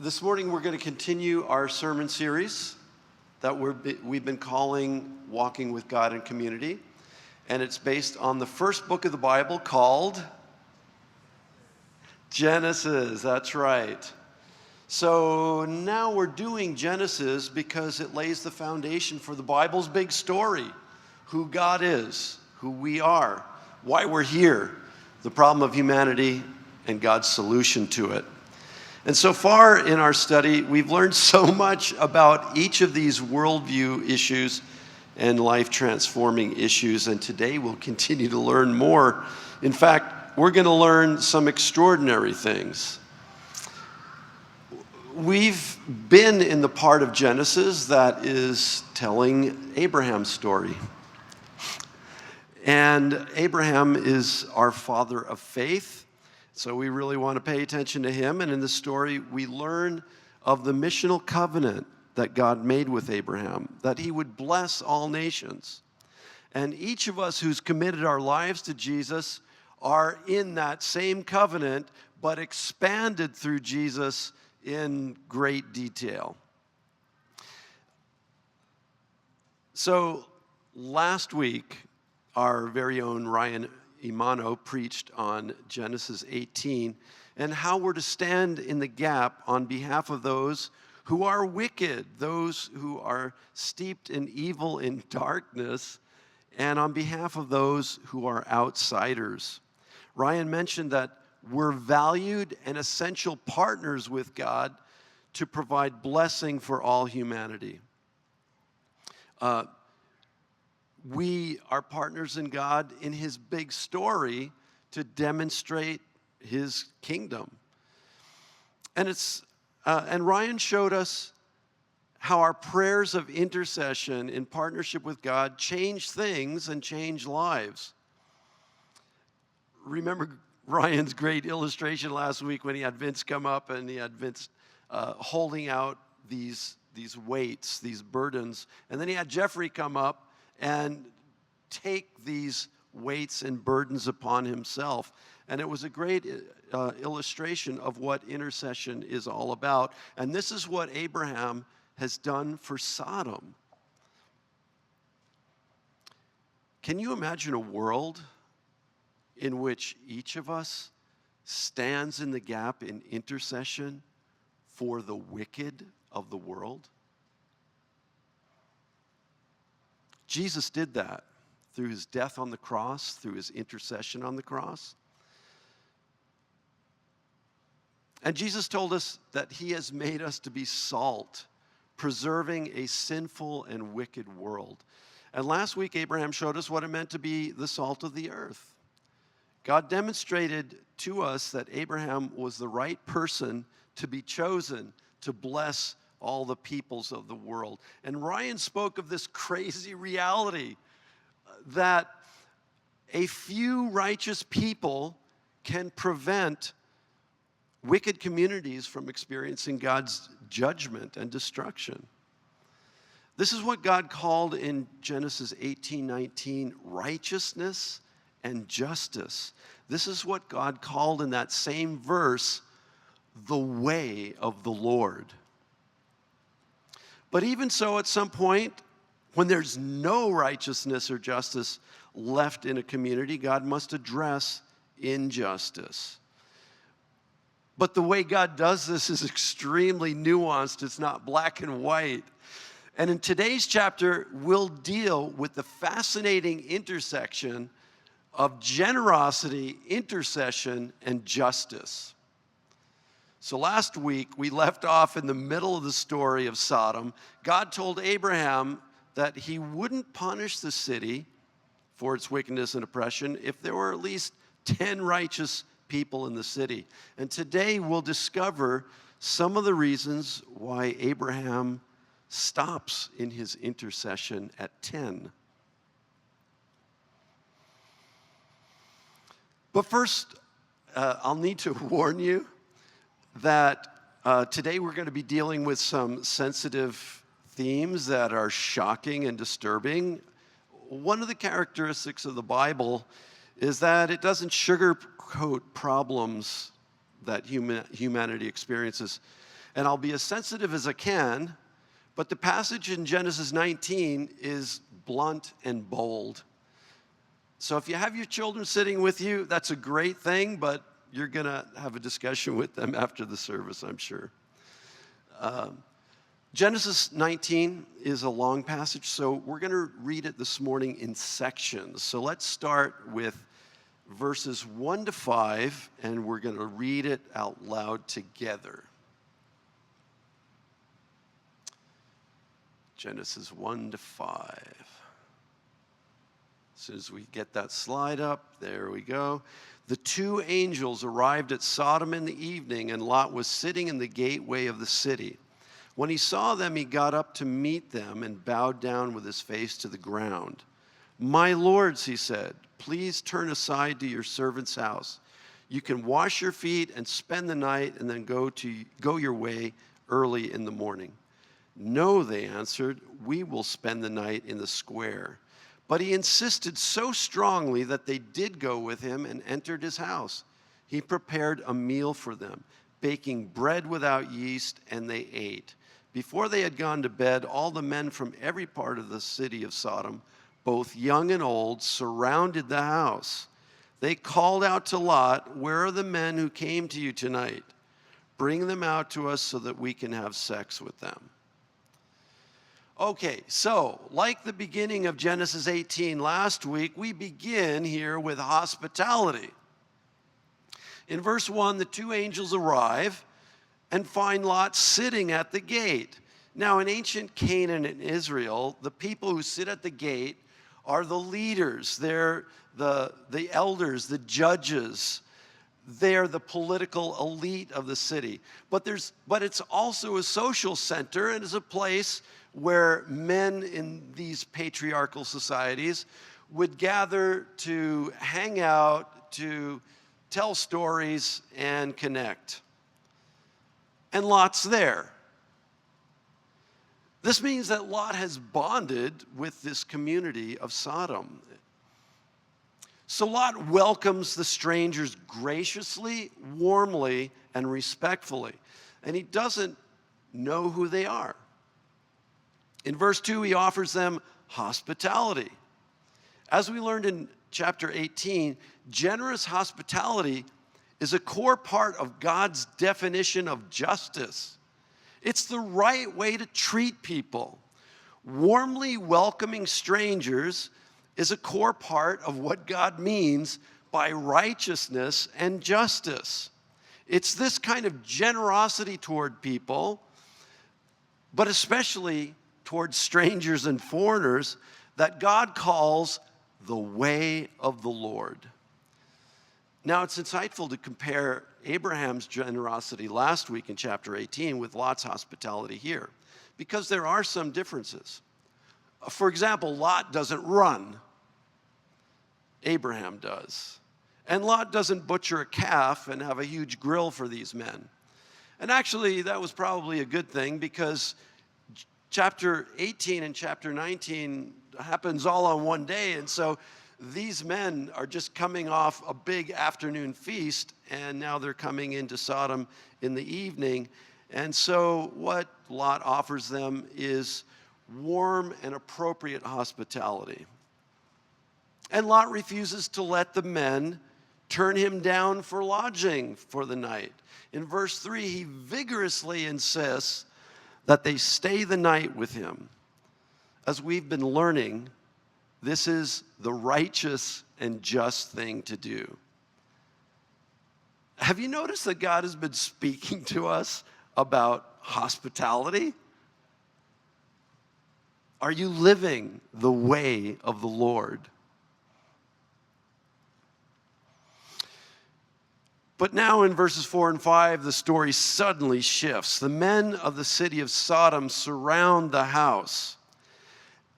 This morning we're going to continue our sermon series that we've been calling Walking with God in Community. And it's based on the first book of the Bible called Genesis. That's right. So now we're doing Genesis because it lays the foundation for the Bible's big story. Who God is, who we are, why we're here, the problem of humanity, and God's solution to it. And so far in our study, we've learned so much about each of these worldview issues and life-transforming issues, and today we'll continue to learn more. In fact, we're going to learn some extraordinary things. We've been in the part of Genesis that is telling Abraham's story. And Abraham is our father of faith. So we really want to pay attention to him. And in the story, we learn of the missional covenant that God made with Abraham, that he would bless all nations. And each of us who's committed our lives to Jesus are in that same covenant, but expanded through Jesus in great detail. So last week, our very own Ryan Imano preached on Genesis 18 and how we're to stand in the gap on behalf of those who are wicked, those who are steeped in evil and darkness, and on behalf of those who are outsiders. Ryan mentioned that we're valued and essential partners with God to provide blessing for all humanity. We are partners in God in his big story to demonstrate his kingdom. And Ryan showed us how our prayers of intercession in partnership with God change things and change lives. Remember Ryan's great illustration last week when he had Vince come up and he had Vince holding out these weights, these burdens. And then he had Jeffrey come up and take these weights and burdens upon himself. And it was a great illustration of what intercession is all about. And this is what Abraham has done for Sodom. Can you imagine a world in which each of us stands in the gap in intercession for the wicked of the world? Jesus did that through his death on the cross, through his intercession on the cross. And Jesus told us that he has made us to be salt, preserving a sinful and wicked world. And last week, Abraham showed us what it meant to be the salt of the earth. God demonstrated to us that Abraham was the right person to be chosen to bless all the peoples of the world. And Ryan spoke of this crazy reality that a few righteous people can prevent wicked communities from experiencing God's judgment and destruction. This is what God called in Genesis 18:19 righteousness and justice. This is what God called in that same verse the way of the Lord. But even so, at some point, when there's no righteousness or justice left in a community, God must address injustice. But the way God does this is extremely nuanced. It's not black and white. And in today's chapter, we'll deal with the fascinating intersection of generosity, intercession, and justice. So last week, we left off in the middle of the story of Sodom. God told Abraham that he wouldn't punish the city for its wickedness and oppression if there were at least 10 righteous people in the city. And today we'll discover some of the reasons why Abraham stops in his intercession at 10. But first, I'll need to warn you that today we're going to be dealing with some sensitive themes that are shocking and disturbing. One of the characteristics of the Bible is that it doesn't sugarcoat problems that humanity experiences. and I'll be as sensitive as I can, but the passage in Genesis 19 is blunt and bold. So if you have your children sitting with you, that's a great thing, but you're going to have a discussion with them after the service, I'm sure. Genesis 19 is a long passage, so we're going to read it this morning in sections. So let's start with verses 1 to 5, and we're going to read it out loud together. Genesis 1 to 5. As soon as we get that slide up, there we go. The two angels arrived at Sodom in the evening, and Lot was sitting in the gateway of the city. When he saw them, he got up to meet them and bowed down with his face to the ground. "My lords," he said, "please turn aside to your servant's house. You can wash your feet and spend the night and then go your way early in the morning." "No," they answered, "we will spend the night in the square." But he insisted so strongly that they did go with him and entered his house. He prepared a meal for them, baking bread without yeast, and they ate. Before they had gone to bed, all the men from every part of the city of Sodom, both young and old, surrounded the house. They called out to Lot, "Where are the men who came to you tonight? Bring them out to us so that we can have sex with them." Okay, so like the beginning of Genesis 18 last week, we begin here with hospitality. In verse 1, the two angels arrive and find Lot sitting at the gate. Now, in ancient Canaan and Israel, the people who sit at the gate are the leaders. They're the elders, the judges. They're the political elite of the city. But it's also a social center, and is a place where men in these patriarchal societies would gather to hang out, to tell stories, and connect. And Lot's there. This means that Lot has bonded with this community of Sodom. So Lot welcomes the strangers graciously, warmly, and respectfully. And he doesn't know who they are. In verse 2, he offers them hospitality. As we learned in chapter 18, generous hospitality is a core part of God's definition of justice. It's the right way to treat people. Warmly welcoming strangers is a core part of what God means by righteousness and justice. It's this kind of generosity toward people, but especially towards strangers and foreigners, that God calls the way of the Lord. Now, it's insightful to compare Abraham's generosity last week in chapter 18 with Lot's hospitality here, because there are some differences. For example, Lot doesn't run. Abraham does. And Lot doesn't butcher a calf and have a huge grill for these men. And actually, that was probably a good thing, because chapter 18 and chapter 19 happens all on one day, and so these men are just coming off a big afternoon feast, and now they're coming into Sodom in the evening. And so what Lot offers them is warm and appropriate hospitality. And Lot refuses to let the men turn him down for lodging for the night. In verse 3, he vigorously insists that they stay the night with him. As we've been learning, this is the righteous and just thing to do. Have you noticed that God has been speaking to us about hospitality? Are you living the way of the Lord? But now in verses 4 and 5, the story suddenly shifts. The men of the city of Sodom surround the house.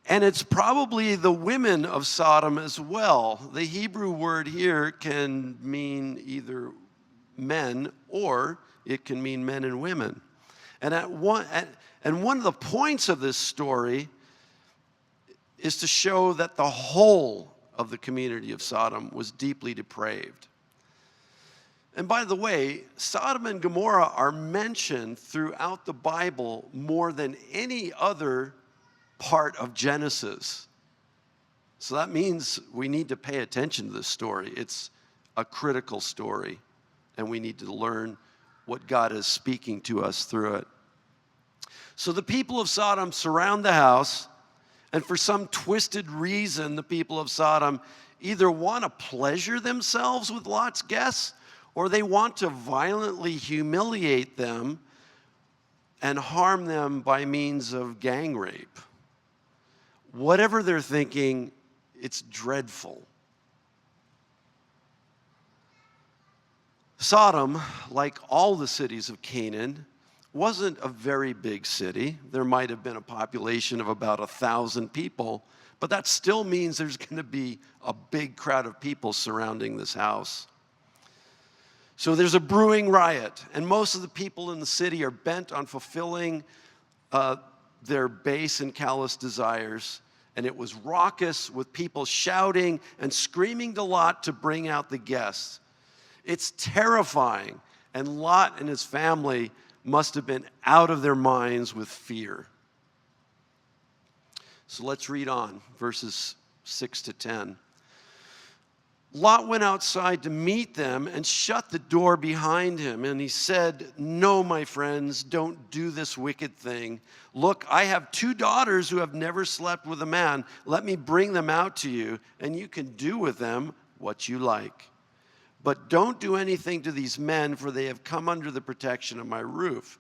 And it's probably the women of Sodom as well. The Hebrew word here can mean either men, or it can mean men and women. And one of the points of this story is to show that the whole of the community of Sodom was deeply depraved. And by the way, Sodom and Gomorrah are mentioned throughout the Bible more than any other part of Genesis. So that means we need to pay attention to this story. It's a critical story, and we need to learn what God is speaking to us through it. So the people of Sodom surround the house, and for some twisted reason, the people of Sodom either want to pleasure themselves with Lot's guests, or they want to violently humiliate them and harm them by means of gang rape. Whatever they're thinking, it's dreadful. Sodom, like all the cities of Canaan, wasn't a very big city. There might have been a population of about 1,000 people, but that still means there's going to be a big crowd of people surrounding this house. So there's a brewing riot, and most of the people in the city are bent on fulfilling their base and callous desires. And it was raucous, with people shouting and screaming to Lot to bring out the guests. It's terrifying, and Lot and his family must have been out of their minds with fear. So let's read on, verses 6 to 10. Lot went outside to meet them and shut the door behind him. And he said, "No, my friends, don't do this wicked thing. Look, I have 2 daughters who have never slept with a man. Let me bring them out to you, and you can do with them what you like. But don't do anything to these men, for they have come under the protection of my roof."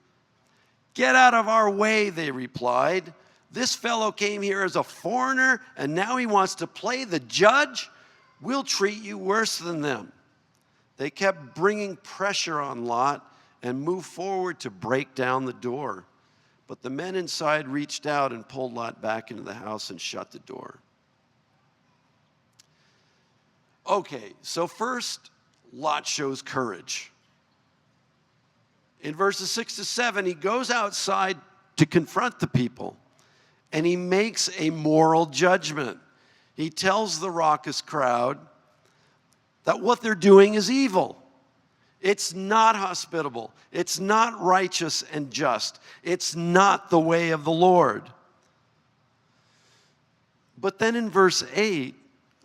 "Get out of our way," they replied. "This fellow came here as a foreigner, and now he wants to play the judge. We'll treat you worse than them." They kept bringing pressure on Lot and moved forward to break down the door. But the men inside reached out and pulled Lot back into the house and shut the door. Okay, so first, Lot shows courage. In verses 6 to 7, he goes outside to confront the people, and he makes a moral judgment. He tells the raucous crowd that what they're doing is evil. It's not hospitable. It's not righteous and just. It's not the way of the Lord. But then in verse 8,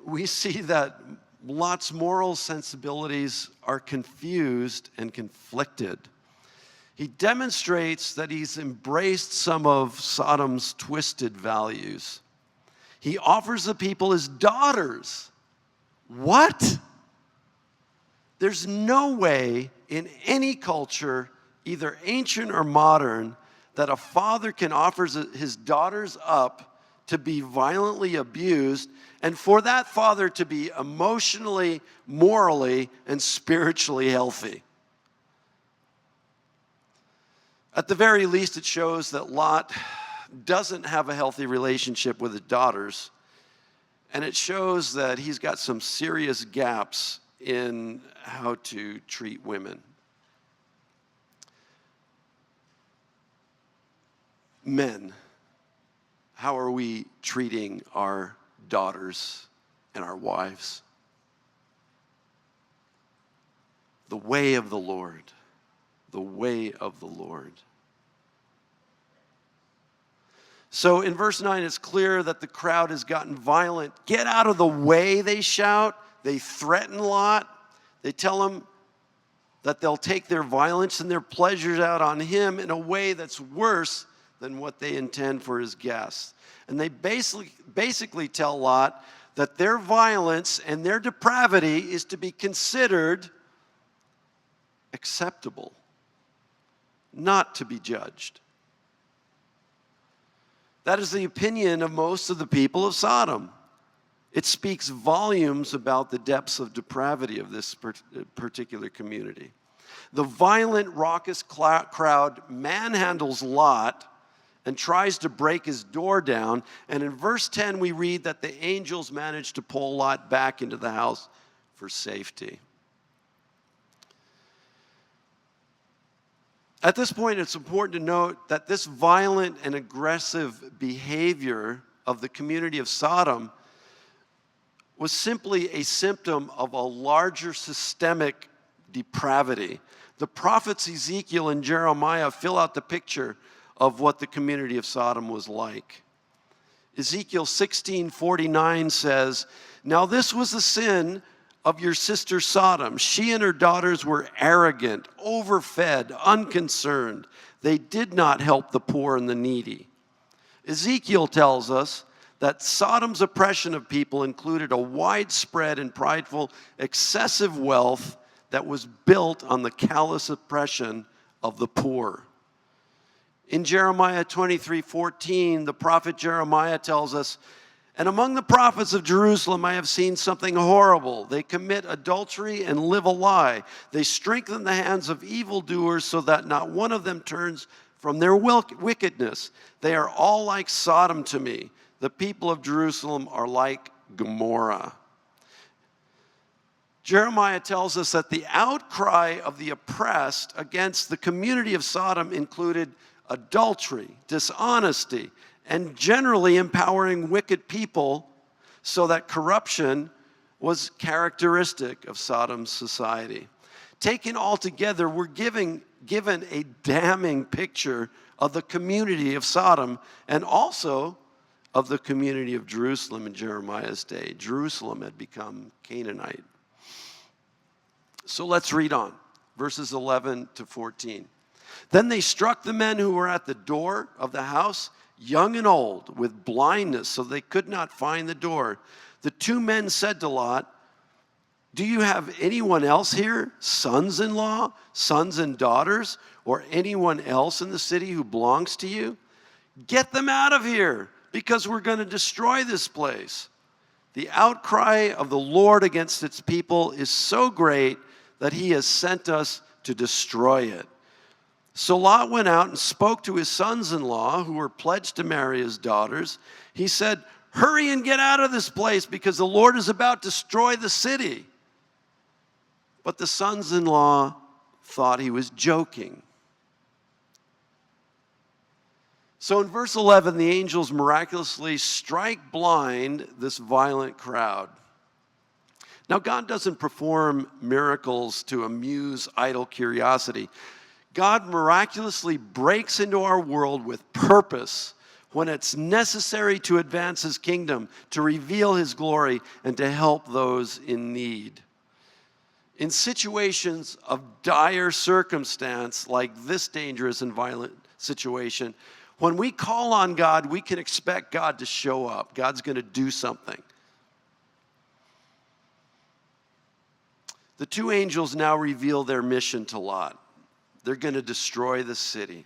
we see that Lot's moral sensibilities are confused and conflicted. He demonstrates that he's embraced some of Sodom's twisted values. He offers the people his daughters. What? There's no way in any culture, either ancient or modern, that a father can offer his daughters up to be violently abused, and for that father to be emotionally, morally, and spiritually healthy. At the very least, it shows that Lot doesn't have a healthy relationship with his daughters, and it shows that he's got some serious gaps in how to treat women. Men, how are we treating our daughters and our wives? The way of the Lord. The way of the Lord. So in verse 9, it's clear that the crowd has gotten violent. Get out of the way, they shout. They threaten Lot. They tell him that they'll take their violence and their pleasures out on him in a way that's worse than what they intend for his guests. And they basically tell Lot that their violence and their depravity is to be considered acceptable, not to be judged. That is the opinion of most of the people of Sodom. It speaks volumes about the depths of depravity of this particular community. The violent, raucous crowd manhandles Lot and tries to break his door down. And in verse 10, we read that the angels managed to pull Lot back into the house for safety. At this point, it's important to note that this violent and aggressive behavior of the community of Sodom was simply a symptom of a larger systemic depravity. The prophets Ezekiel and Jeremiah fill out the picture of what the community of Sodom was like. Ezekiel 16:49 says, "Now this was the sin of your sister Sodom. She and her daughters were arrogant, overfed, unconcerned. They did not help the poor and the needy." Ezekiel tells us that Sodom's oppression of people included a widespread and prideful, excessive wealth that was built on the callous oppression of the poor. In Jeremiah 23:14, the prophet Jeremiah tells us, "And among the prophets of Jerusalem I have seen something horrible. They commit adultery and live a lie. They strengthen the hands of evildoers so that not one of them turns from their wickedness. They are all like Sodom to me. The people of Jerusalem are like Gomorrah." Jeremiah tells us that the outcry of the oppressed against the community of Sodom included adultery, dishonesty, and generally empowering wicked people, so that corruption was characteristic of Sodom's society. Taken all together, we're given a damning picture of the community of Sodom and also of the community of Jerusalem in Jeremiah's day. Jerusalem had become Canaanite. So let's read on, verses 11 to 14. "Then they struck the men who were at the door of the house, young and old, with blindness, so they could not find the door. The two men said to Lot, 'Do you have anyone else here, sons-in-law, sons and daughters, or anyone else in the city who belongs to you? Get them out of here, because we're going to destroy this place.' The outcry of the Lord against its people is so great that he has sent us to destroy it." So Lot went out and spoke to his sons-in-law, who were pledged to marry his daughters. He said, "Hurry and get out of this place, because the Lord is about to destroy the city." But the sons-in-law thought he was joking. So in verse 11, the angels miraculously strike blind this violent crowd. Now, God doesn't perform miracles to amuse idle curiosity. God miraculously breaks into our world with purpose when it's necessary to advance his kingdom, to reveal his glory, and to help those in need. In situations of dire circumstance, like this dangerous and violent situation, when we call on God, we can expect God to show up. God's going to do something. The two angels now reveal their mission to Lot. They're going to destroy the city.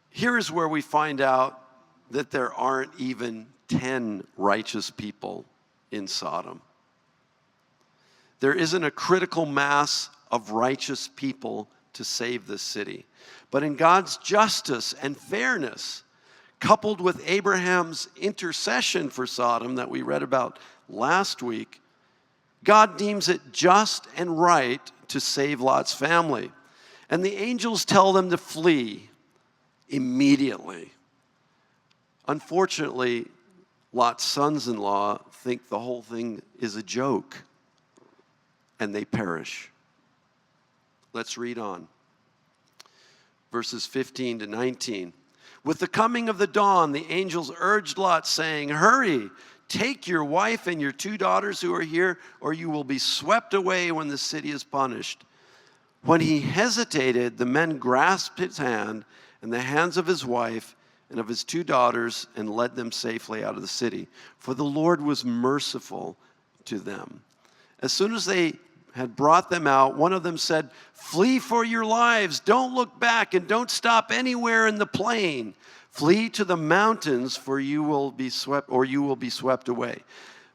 Here is where we find out that there aren't even 10 righteous people in Sodom. There isn't a critical mass of righteous people to save the city. But in God's justice and fairness, coupled with Abraham's intercession for Sodom that we read about last week, God deems it just and right to save Lot's family. And the angels tell them to flee immediately. Unfortunately, Lot's sons-in-law think the whole thing is a joke, and they perish. Let's read on. Verses 15 to 19. "With the coming of the dawn, the angels urged Lot, saying, 'Hurry, take your wife and your two daughters who are here, or you will be swept away when the city is punished.' When he hesitated, the men grasped his hand and the hands of his wife and of his two daughters and led them safely out of the city. For the Lord was merciful to them. As soon as they had brought them out, one of them said, 'Flee for your lives. Don't look back and don't stop anywhere in the plain. Flee to the mountains, for you will be swept away.'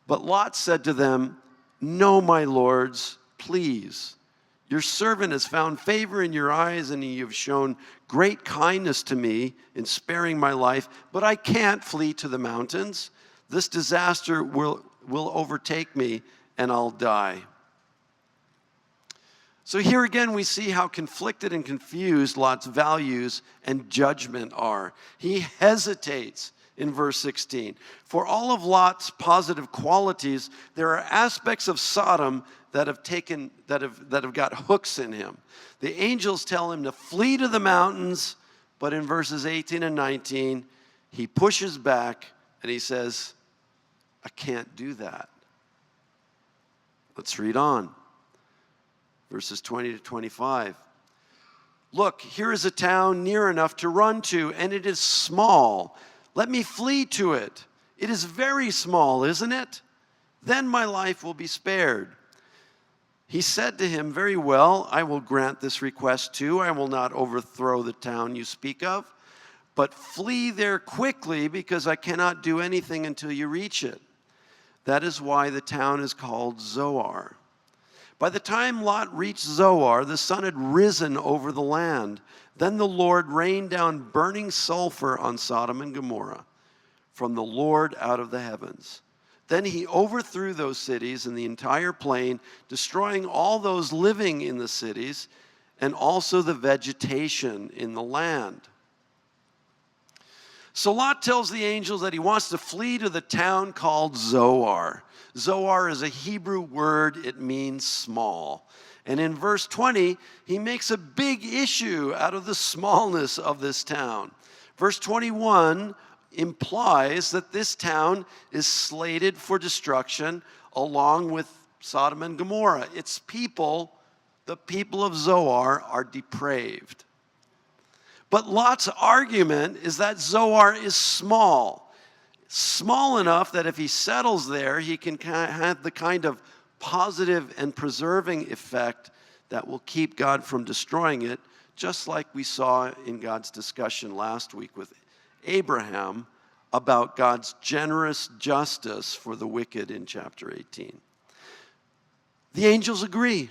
But Lot said to them, 'No, my lords, please. Your servant has found favor in your eyes, and you have shown great kindness to me in sparing my life, but I can't flee to the mountains. This disaster will overtake me, and I'll die.'" So here again we see how conflicted and confused Lot's values and judgment are. He hesitates in verse 16. For all of Lot's positive qualities, there are aspects of Sodom that have got hooks in him. The angels tell him to flee to the mountains, but in verses 18 and 19, he pushes back and he says, I can't do that. Let's read on. Verses 20 to 25. Look, here is a town near enough to run to, and it is small. Let me flee to it. It is very small, isn't it? Then my life will be spared. He said to him, very well, I will grant this request too. I will not overthrow the town you speak of, but flee there quickly because I cannot do anything until you reach it. That is why the town is called Zoar. By the time Lot reached Zoar, the sun had risen over the land. Then the Lord rained down burning sulfur on Sodom and Gomorrah from the Lord out of the heavens. Then he overthrew those cities and the entire plain, destroying all those living in the cities and also the vegetation in the land. So Lot tells the angels that he wants to flee to the town called Zoar. Zoar is a Hebrew word. It means small. And in verse 20, he makes a big issue out of the smallness of this town. Verse 21 implies that this town is slated for destruction along with Sodom and Gomorrah. Its people, the people of Zoar, are depraved. But Lot's argument is that Zoar is small enough that if he settles there, he can have the kind of positive and preserving effect that will keep God from destroying it, just like we saw in God's discussion last week with Abraham about God's generous justice for the wicked in chapter 18. The angels agree,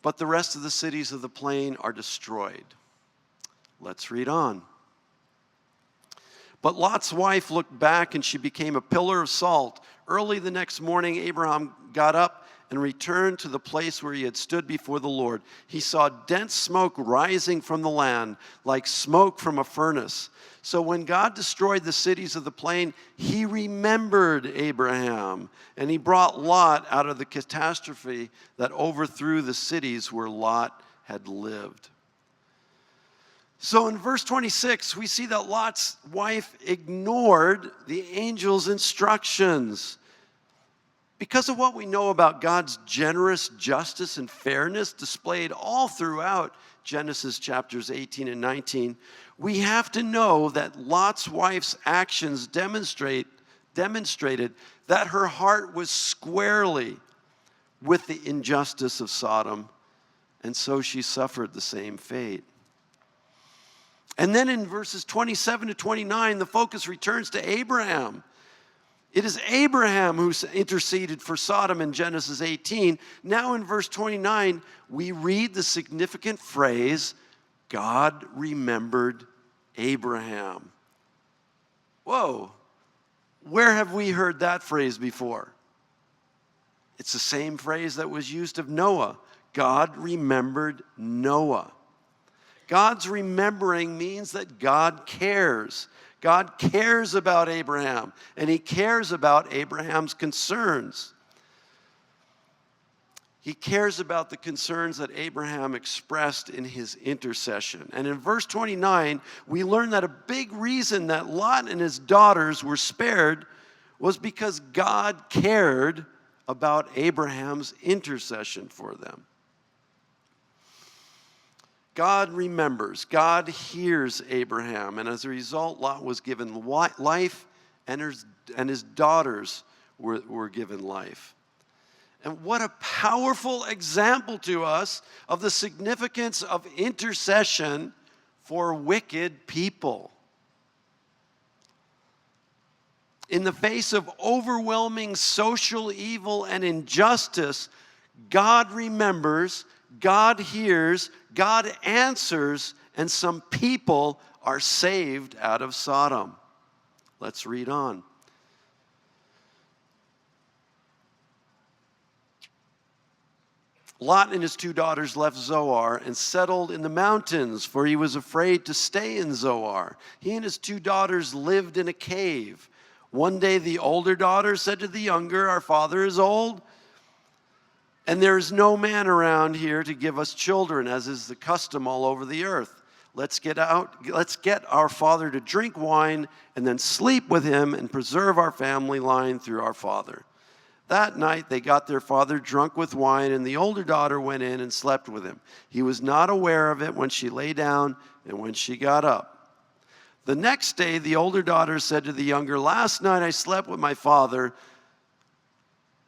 but the rest of the cities of the plain are destroyed. Let's read on. But Lot's wife looked back and she became a pillar of salt. Early the next morning, Abraham got up and returned to the place where he had stood before the Lord. He saw dense smoke rising from the land, like smoke from a furnace. So when God destroyed the cities of the plain, he remembered Abraham, and he brought Lot out of the catastrophe that overthrew the cities where Lot had lived. So in verse 26, we see that Lot's wife ignored the angel's instructions. Because of what we know about God's generous justice and fairness displayed all throughout Genesis chapters 18 and 19, we have to know that Lot's wife's actions demonstrated that her heart was squarely with the injustice of Sodom, and so she suffered the same fate. And then in verses 27 to 29, the focus returns to Abraham. It is Abraham who interceded for Sodom in Genesis 18. Now in verse 29, we read the significant phrase, God remembered Abraham. Whoa, where have we heard that phrase before? It's the same phrase that was used of Noah. God remembered Noah. God's remembering means that God cares. God cares about Abraham, and he cares about Abraham's concerns. He cares about the concerns that Abraham expressed in his intercession. And in verse 29, we learn that a big reason that Lot and his daughters were spared was because God cared about Abraham's intercession for them. God remembers, God hears Abraham, and as a result, Lot was given life, and his daughters were given life. And what a powerful example to us of the significance of intercession for wicked people. In the face of overwhelming social evil and injustice, God remembers, God hears, God answers, and some people are saved out of Sodom. Let's read on. Lot and his 2 daughters left Zoar and settled in the mountains, for he was afraid to stay in Zoar. He and his 2 daughters lived in a cave. One day the older daughter said to the younger, "Our father is old, and there is no man around here to give us children, as is the custom all over the earth. Let's get our father to drink wine and then sleep with him and preserve our family line through our father." That night they got their father drunk with wine, and the older daughter went in and slept with him. He was not aware of it when she lay down and when she got up. The next day the older daughter said to the younger, "Last night I slept with my father.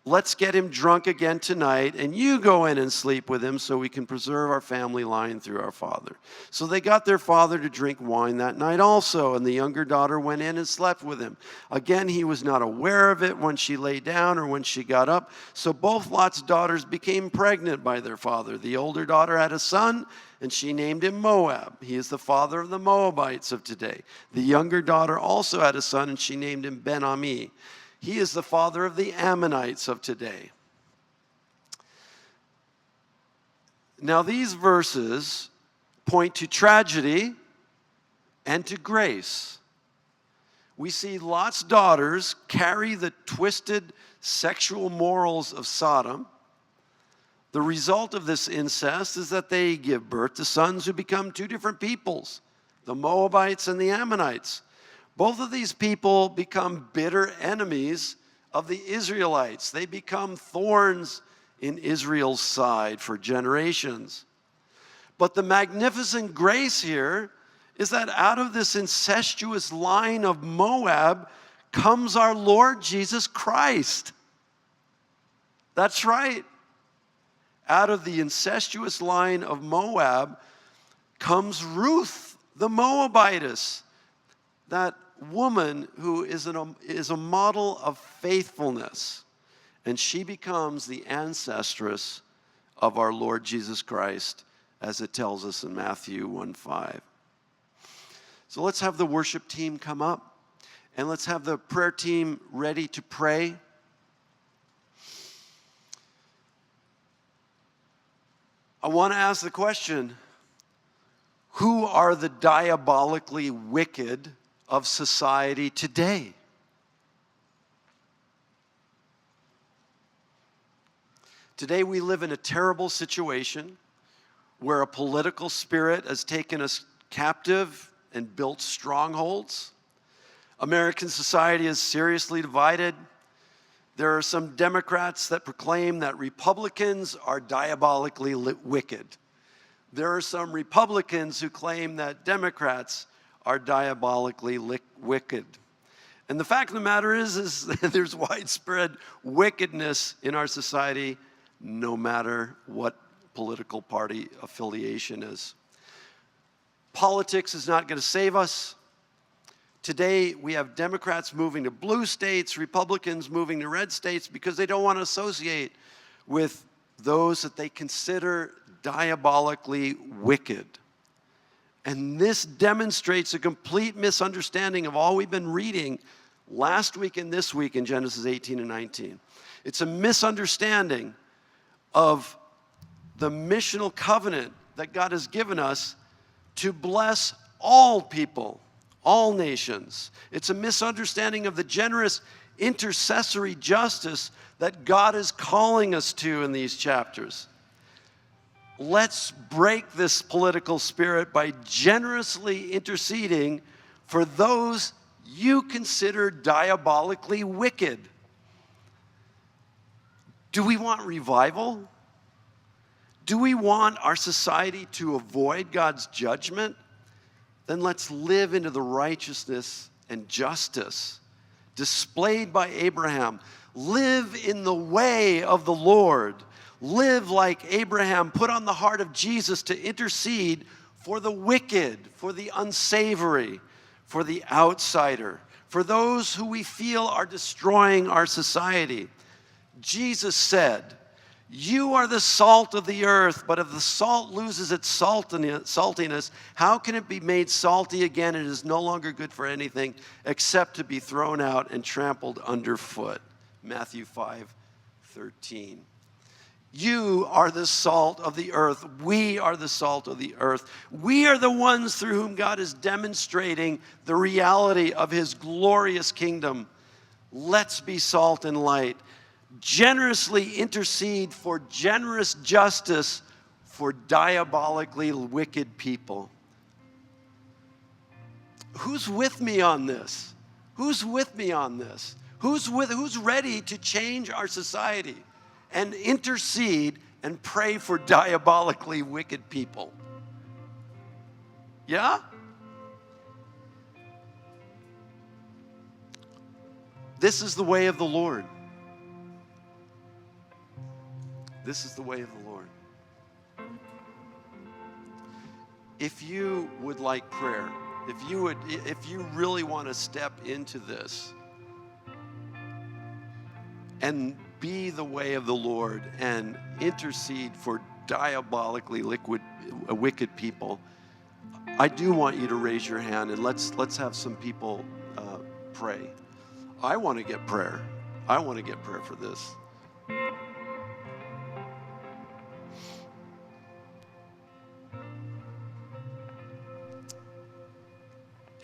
Let's get him drunk again tonight, and you go in and sleep with him so we can preserve our family line through our father." So they got their father to drink wine that night also, and the younger daughter went in and slept with him. Again, he was not aware of it when she lay down or when she got up. So both Lot's daughters became pregnant by their father. The older daughter had a son, and she named him Moab. He is the father of the Moabites of today. The younger daughter also had a son, and she named him Ben-Ami. He is the father of the Ammonites of today. Now, these verses point to tragedy and to grace. We see Lot's daughters carry the twisted sexual morals of Sodom. The result of this incest is that they give birth to sons who become 2 different peoples, the Moabites and the Ammonites. Both of these people become bitter enemies of the Israelites. They become thorns in Israel's side for generations. But the magnificent grace here is that out of this incestuous line of Moab comes our Lord Jesus Christ. That's right. Out of the incestuous line of Moab comes Ruth, the Moabitess, that woman who is a model of faithfulness. And she becomes the ancestress of our Lord Jesus Christ, as it tells us in Matthew 1:5. So let's have the worship team come up, and let's have the prayer team ready to pray. I want to ask the question, who are the diabolically wicked of society today? Today we live in a terrible situation where a political spirit has taken us captive and built strongholds. American society is seriously divided. There are some Democrats that proclaim that Republicans are diabolically wicked. There are some Republicans who claim that Democrats are diabolically wicked. And the fact of the matter is there's widespread wickedness in our society, no matter what political party affiliation is. Politics is not going to save us. Today, we have Democrats moving to blue states, Republicans moving to red states because they don't want to associate with those that they consider diabolically wicked. And this demonstrates a complete misunderstanding of all we've been reading last week and this week in Genesis 18 and 19. It's a misunderstanding of the missional covenant that God has given us to bless all people, all nations. It's a misunderstanding of the generous intercessory justice that God is calling us to in these chapters. Let's break this political spirit by generously interceding for those you consider diabolically wicked. Do we want revival? Do we want our society to avoid God's judgment? Then let's live into the righteousness and justice displayed by Abraham. Live in the way of the Lord. Live like Abraham put on the heart of Jesus to intercede for the wicked, for the unsavory, for the outsider, for those who we feel are destroying our society. Jesus said, "You are the salt of the earth, but if the salt loses its saltiness, how can it be made salty again? It is no longer good for anything except to be thrown out and trampled underfoot." Matthew 5:13. You are the salt of the earth. We are the salt of the earth. We are the ones through whom God is demonstrating the reality of his glorious kingdom. Let's be salt and light. Generously intercede for generous justice for diabolically wicked people. Who's with me on this? Who's with me on this? Who's ready to change our society and intercede and pray for diabolically wicked people? Yeah? This is the way of the Lord. This is the way of the Lord. If you would like prayer, if you really want to step into this and be the way of the Lord and intercede for diabolically wicked people, I do want you to raise your hand and let's have some people pray. I want to get prayer. I want to get prayer for this.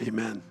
Amen.